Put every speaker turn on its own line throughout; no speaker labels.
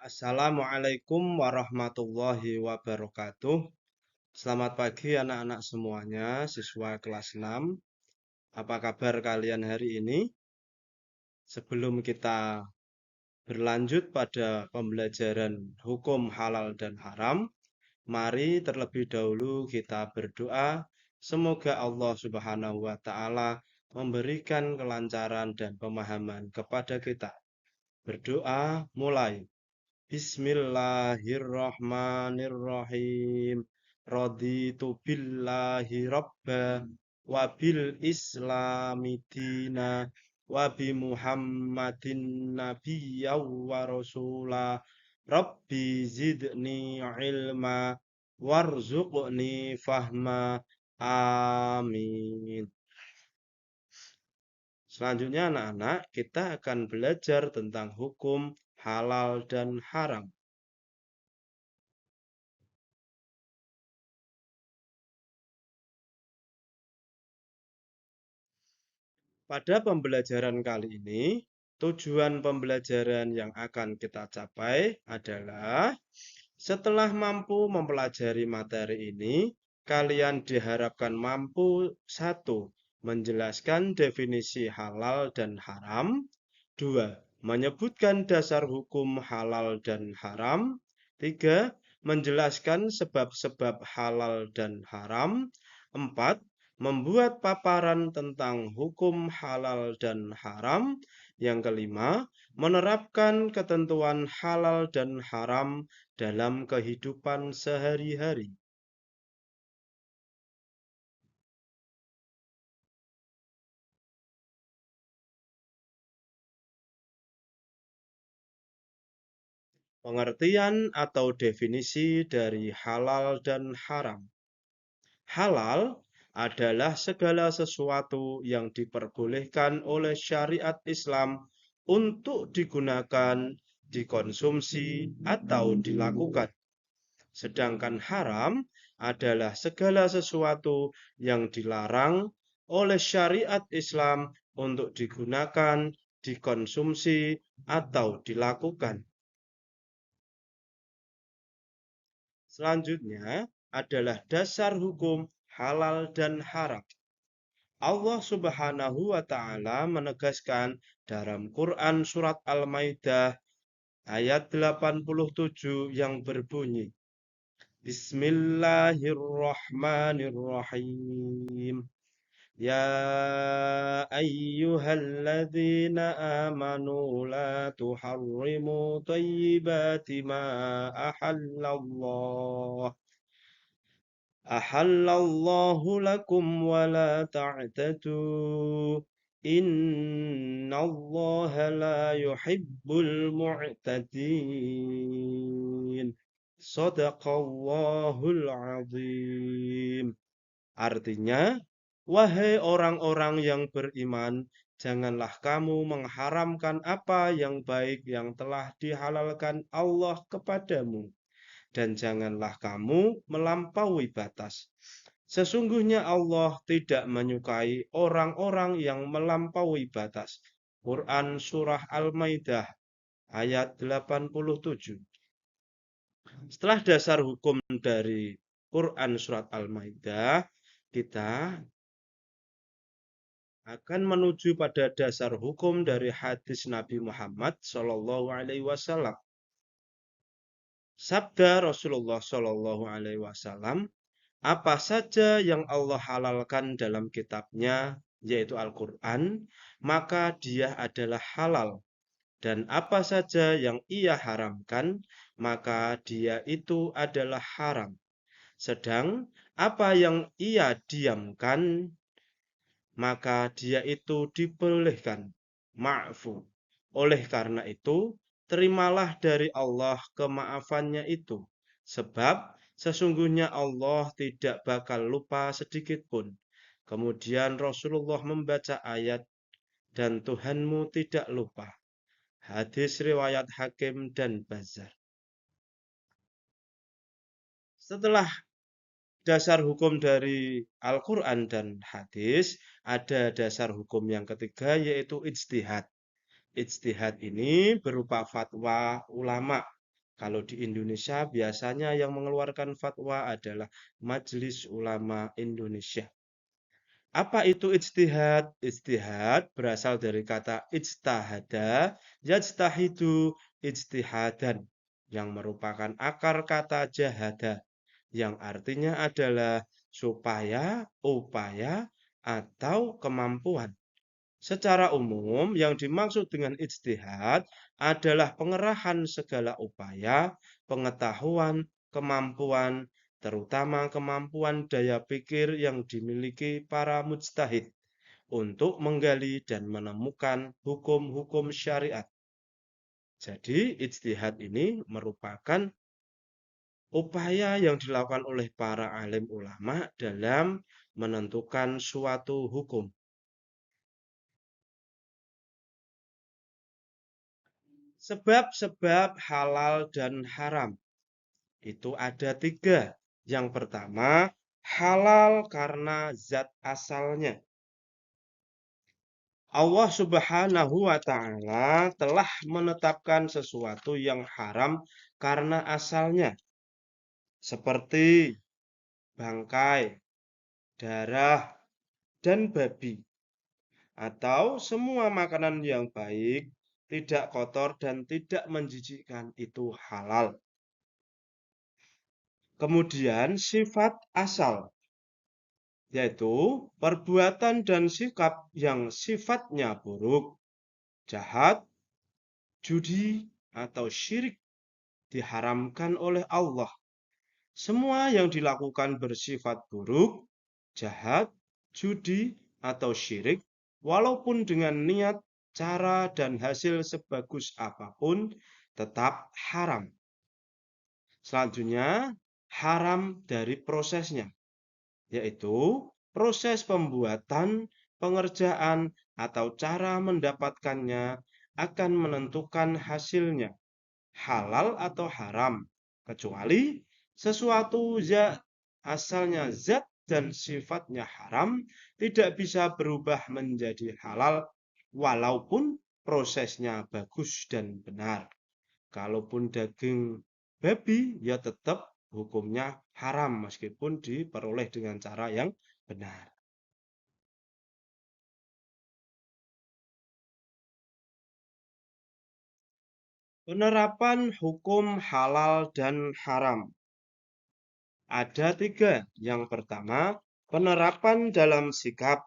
Assalamualaikum warahmatullahi wabarakatuh. Selamat pagi anak-anak semuanya, siswa kelas 6. Apa kabar kalian hari ini? Sebelum kita berlanjut pada pembelajaran hukum halal dan haram, mari terlebih dahulu kita berdoa. Semoga Allah Subhanahu wa Ta'ala memberikan kelancaran dan pemahaman kepada kita. Berdoa mulai. Bismillahirrahmanirrahim. Raditu billahi rabba wa bil islami dina wa bi Muhammadin nabiyya wa rasula. Rabbi zidni ilma warzuqni fahma. Amin. Selanjutnya anak-anak, kita akan belajar tentang hukum halal dan haram. Pada pembelajaran kali ini, tujuan pembelajaran yang akan kita capai adalah setelah mampu mempelajari materi ini, kalian diharapkan mampu satu, menjelaskan definisi halal dan haram, dua, menyebutkan dasar hukum halal dan haram, tiga, menjelaskan sebab-sebab halal dan haram, empat, membuat paparan tentang hukum halal dan haram. Yang kelima, menerapkan ketentuan halal dan haram dalam kehidupan sehari-hari. Pengertian atau definisi dari halal dan haram. Halal adalah segala sesuatu yang diperbolehkan oleh syariat Islam untuk digunakan, dikonsumsi, atau dilakukan. Sedangkan haram adalah segala sesuatu yang dilarang oleh syariat Islam untuk digunakan, dikonsumsi, atau dilakukan. Selanjutnya adalah dasar hukum halal dan haram. Allah Subhanahu wa Ta'ala menegaskan dalam Quran Surat Al-Maidah ayat 87 yang berbunyi, Bismillahirrahmanirrahim. Ya ayyuhalladzina amanu la tuharrimu tayyibati ma ahallallahu lakum wa la ta'tadu. Innallaha la yuhibbul mu'tadin. Shadaqallahul azim. Artinya, wahai orang-orang yang beriman, janganlah kamu mengharamkan apa yang baik yang telah dihalalkan Allah kepadamu, dan janganlah kamu melampaui batas. Sesungguhnya Allah tidak menyukai orang-orang yang melampaui batas. Quran Surah Al-Maidah ayat 87. Setelah dasar hukum dari Quran Surat Al-Maidah, kita akan menuju pada dasar hukum dari hadis Nabi Muhammad Shallallahu Alaihi Wasallam. Sabda Rasulullah Shallallahu Alaihi Wasallam, apa saja yang Allah halalkan dalam kitabnya, yaitu Al-Quran, maka dia adalah halal. Dan apa saja yang ia haramkan, maka dia itu adalah haram. Sedang apa yang ia diamkan, maka dia itu dibolehkan. Ma'fu. Oleh karena itu, terimalah dari Allah kemaafannya itu. Sebab sesungguhnya Allah tidak bakal lupa sedikit pun. Kemudian Rasulullah membaca ayat, dan Tuhanmu tidak lupa. Hadis riwayat Hakim dan Bazar. Setelah dasar hukum dari Al-Quran dan hadis, ada dasar hukum yang ketiga yaitu ijtihad. Ijtihad ini berupa fatwa ulama Kalau di Indonesia biasanya yang mengeluarkan fatwa adalah Majelis Ulama Indonesia. Apa itu ijtihad? Ijtihad berasal dari kata ijtahada, yajtahidu ijtihadan, yang merupakan akar kata jahada, yang artinya adalah supaya, upaya, atau kemampuan. Secara umum, yang dimaksud dengan ijtihad adalah pengerahan segala upaya, pengetahuan, kemampuan, terutama kemampuan daya pikir yang dimiliki para mujtahid untuk menggali dan menemukan hukum-hukum syariat. Jadi, ijtihad ini merupakan upaya yang dilakukan oleh para alim ulama dalam menentukan suatu hukum. Sebab-sebab halal dan haram itu ada tiga. Yang pertama, halal karena zat asalnya. Allah Subhanahu wa Ta'ala telah menetapkan sesuatu yang haram karena asalnya, seperti bangkai, darah, dan babi, atau semua makanan yang baik, tidak kotor, dan tidak menjijikkan. Itu halal. Kemudian sifat asal, yaitu perbuatan dan sikap yang sifatnya buruk, jahat, judi, atau syirik diharamkan oleh Allah. Semua yang dilakukan bersifat buruk, jahat, judi, atau syirik, walaupun dengan niat, cara, dan hasil sebagus apapun, tetap haram. Selanjutnya, haram dari prosesnya, yaitu proses pembuatan, pengerjaan, atau cara mendapatkannya akan menentukan hasilnya, halal atau haram, kecuali sesuatu zat asalnya zat dan sifatnya haram tidak bisa berubah menjadi halal walaupun prosesnya bagus dan benar. Kalaupun daging babi ya tetap hukumnya haram meskipun diperoleh dengan cara yang benar. Penerapan hukum halal dan haram ada tiga. Yang pertama, penerapan dalam sikap.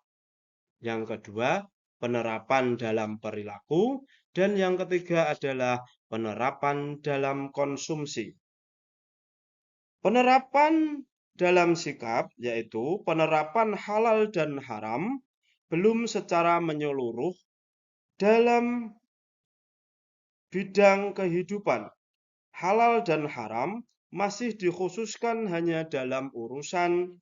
Yang kedua, penerapan dalam perilaku. Dan yang ketiga adalah penerapan dalam konsumsi. Penerapan dalam sikap, yaitu penerapan halal dan haram, belum secara menyeluruh dalam bidang kehidupan. Halal dan haram masih dikhususkan hanya dalam urusan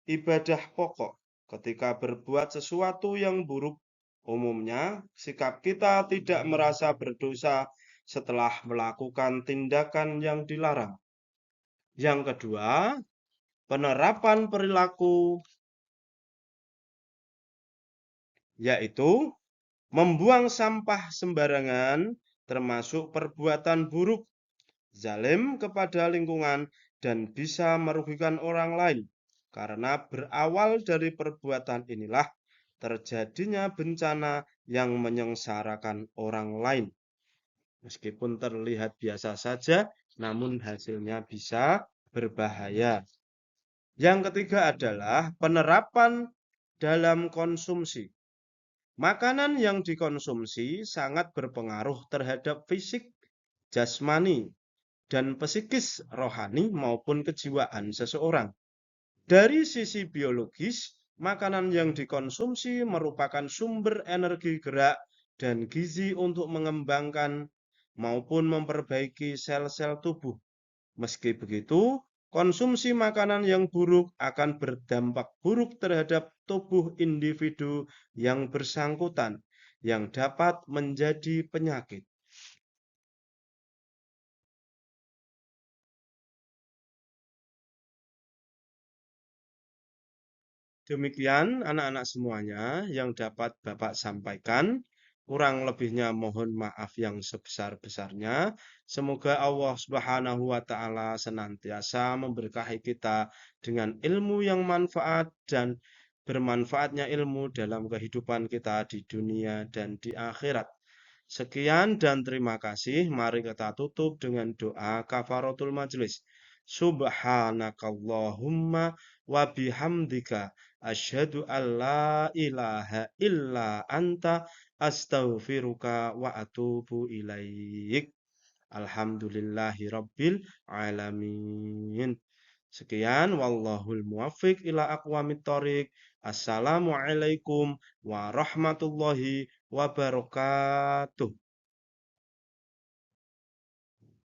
ibadah pokok. Ketika berbuat sesuatu yang buruk, umumnya sikap kita tidak merasa berdosa setelah melakukan tindakan yang dilarang. Yang kedua, penerapan perilaku, yaitu membuang sampah sembarangan, termasuk perbuatan buruk, zalim kepada lingkungan, dan bisa merugikan orang lain. Karena berawal dari perbuatan inilah terjadinya bencana yang menyengsarakan orang lain. Meskipun terlihat biasa saja, namun hasilnya bisa berbahaya. Yang ketiga adalah penerapan dalam konsumsi. Makanan yang dikonsumsi sangat berpengaruh terhadap fisik, jasmani, dan psikis rohani maupun kejiwaan seseorang. Dari sisi biologis, makanan yang dikonsumsi merupakan sumber energi gerak dan gizi untuk mengembangkan maupun memperbaiki sel-sel tubuh. Meski begitu, konsumsi makanan yang buruk akan berdampak buruk terhadap tubuh individu yang bersangkutan, yang dapat menjadi penyakit. Demikian anak-anak semuanya yang dapat Bapak sampaikan. Kurang lebihnya mohon maaf yang sebesar-besarnya. Semoga Allah Subhanahu wa taala senantiasa memberkahi kita dengan ilmu yang manfaat dan bermanfaatnya ilmu dalam kehidupan kita di dunia dan di akhirat. Sekian dan terima kasih. Mari kita tutup dengan doa kafaratul majelis. Subhanakallahumma wa bihamdika asyhadu an la ilaha illa anta astaghfiruka wa atubu ilaik. Alhamdulillahi rabbil alamin. Sekian wallahul muwaffiq ila aqwamit thoriq. Assalamualaikum warahmatullahi wabarakatuh.